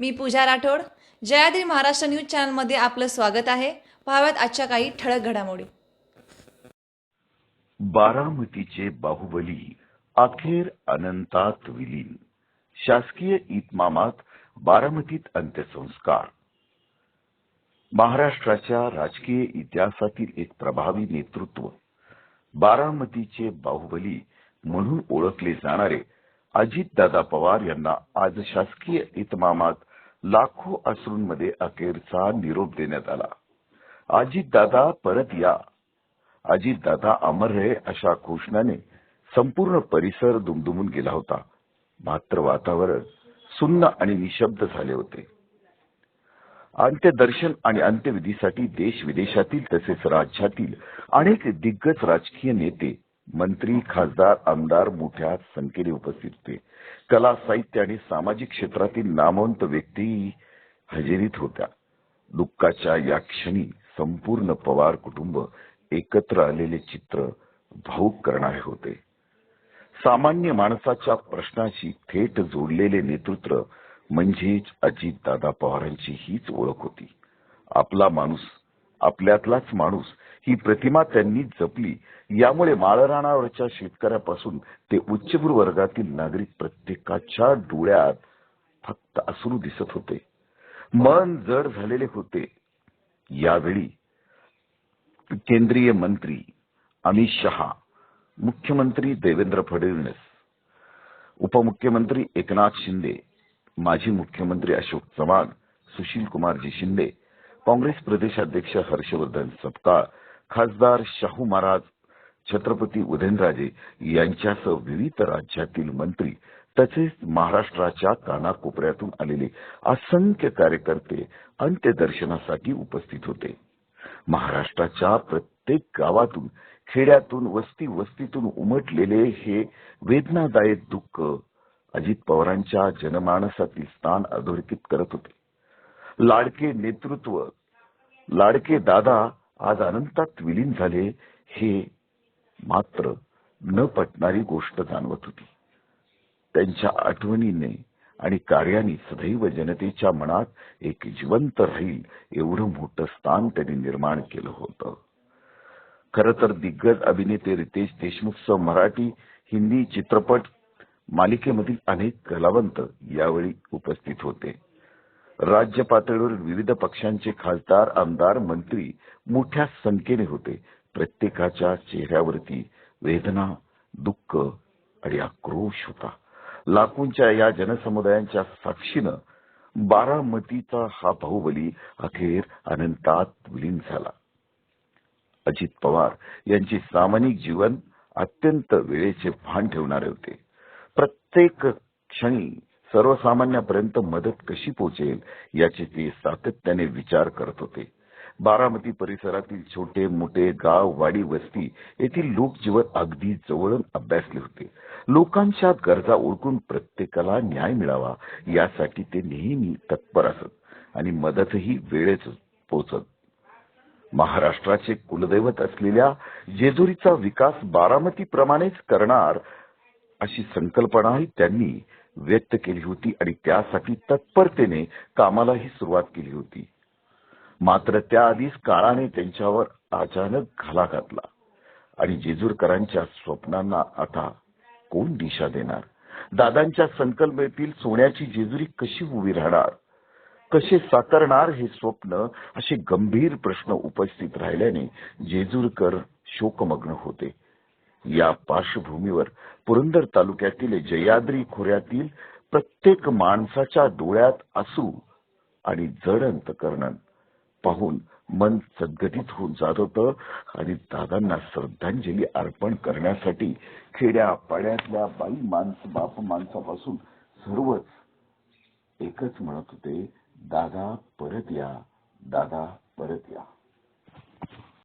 मी पूजा Rathod. Jayadri Maharashtra news चॅनलमध्ये आपलं स्वागत आहे. पाहाव्यात आजच्या काही ठळक घडामोडी. बारामतीचे बाहुबली अखेर अनंतात विलीन. शासकीय इतमामात बारामतीत अंत्यसंस्कार. महाराष्ट्राच्या राजकीय इतिहासातील एक प्रभावी नेतृत्व, बारामतीचे बाहुबली म्हणून ओळखले जाणारे अजितदादा पवार यांना आज शासकीय इतमामात लाखो अश्रूंमध्ये अखेरचा निरोप देण्यात आला. अजितदादा परत या, अजितदादा अमर रहे अशा घोषणाने संपूर्ण परिसर दुमदुमून गेला होता. मात्र वातावरण सुन्न आणि निशब्द झाले होते. अंत्यदर्शन आणि अंत्यविधीसाठी देश विदेशातील तसेच राज्यातील अनेक दिग्गज राजकीय नेते, मंत्री, खासदार, आमदार मोठ्या संख्येने उपस्थित होते. कला, साहित्य आणि सामाजिक क्षेत्रातील नामवंत व्यक्ती हजेरीत होत्या. दुःखाच्या या क्षणी संपूर्ण पवार कुटुंब एकत्र आलेले चित्र भावुक करणारे होते. सामान्य माणसाच्या प्रश्नाशी थेट जोडलेले नेतृत्व म्हणजेच अजितदादा पवारांची हीच ओळख होती. आपला माणूस, आपल्यातलाच माणूस ही प्रतिमा त्यांनी जपली. यामुळे माळरानावरच्या शेतकऱ्यापासून ते उच्चभ्रू वर्गातील नागरिक प्रत्येकाच्या डोळ्यात फक्त अश्रू दिसत होते. मन जड झालेले होते. यावेळी केंद्रीय मंत्री अमित शहा, मुख्यमंत्री देवेंद्र फडणवीस, उपमुख्यमंत्री एकनाथ शिंदे, माजी मुख्यमंत्री अशोक चव्हाण, सुशील कुमारजी शिंदे, काँग्रेस प्रदेशाध्यक्ष हर्षवर्धन सपकाळ, खासदार शाहू महाराज, छत्रपती उदयनराजे यांच्यासह विविध राज्यातील मंत्री तसेच महाराष्ट्राच्या कानाकोपऱ्यातून आलेले असंख्य कार्यकर्ते अंत्यदर्शनासाठी उपस्थित होते. महाराष्ट्राच्या प्रत्येक गावातून, खेड्यातून, वस्तीतून उमटलेले हे वेदनादायक दुःख अजित पवारांच्या जनमानसातील स्थान अधोरेखित करत होते. लाडके नेतृत्व, लाडके दादा आज अनंतात विलीन झाले हे मात्र न पटणारी गोष्ट जाणवत होती. त्यांच्या आठवणीने आणि कार्याने सदैव जनतेच्या मनात एक जिवंत राहील एवढं मोठं स्थान त्यांनी निर्माण केलं होतं. खरं तर दिग्गज अभिनेते रितेश देशमुखसह मराठी, हिंदी चित्रपट मालिकेमधील अनेक कलावंत यावेळी उपस्थित होते. राज्य पातळीवर विविध पक्षांचे खासदार, आमदार, मंत्री मोठ्या संख्येने होते. प्रत्येकाच्या चेहऱ्यावरती वेदना, दुःख आणि आक्रोश होता. लाखोंच्या या जनसमुदायांच्या साक्षीनं बारामतीचा हा बाहुबली अखेर अनंतात विलीन झाला. अजित पवार यांचे सामाजिक जीवन अत्यंत वेळेचे भान ठेवणारे होते. प्रत्येक क्षणी सर्वसामान्यांपर्यंत मदत कशी पोहोचेल याचे ते सातत्याने विचार करत होते. बारामती परिसरातील छोटे मोठे गाव, वाडी, वस्ती येथील लोकजीवन अगदी जवळून अभ्यासले होते. लोकांच्या गरजा ओळखून प्रत्येकाला न्याय मिळावा यासाठी ते नेहमी तत्पर असत आणि मदतही वेळेत पोहोचत. महाराष्ट्राचे कुलदैवत असलेल्या जेजुरीचा विकास बारामतीप्रमाणेच करणार अशी संकल्पनाही त्यांनी व्यक्त केली होती आणि त्यासाठी तत्परतेने कामालाही सुरुवात केली होती. मात्र त्याआधीच काळाने त्यांच्यावर अचानक घाला घातला आणि जेजूरकरांच्या स्वप्नांना आता कोण दिशा देणार? दादांच्या संकल्पनेतील सोन्याची जेजुरी कशी उभी राहणार? कसे साकारणार हे स्वप्न? असे गंभीर प्रश्न उपस्थित राहिल्याने जेजूरकर शोकमग्न होते. या पार्श्वभूमीवर पुरंदर तालुक्यातील जयाद्री खोऱ्यातील प्रत्येक माणसाच्या डोळ्यात अश्रू आणि जड अंतःकरण पाहून मन सद्गतीत होऊन जात होतं आणि दादांना श्रद्धांजली अर्पण करण्यासाठी खेड्या पाड्यातल्या बाई माणसं, बाप माणसापासून सर्वच एकच म्हणत होते, दादा परत या, दादा परत या.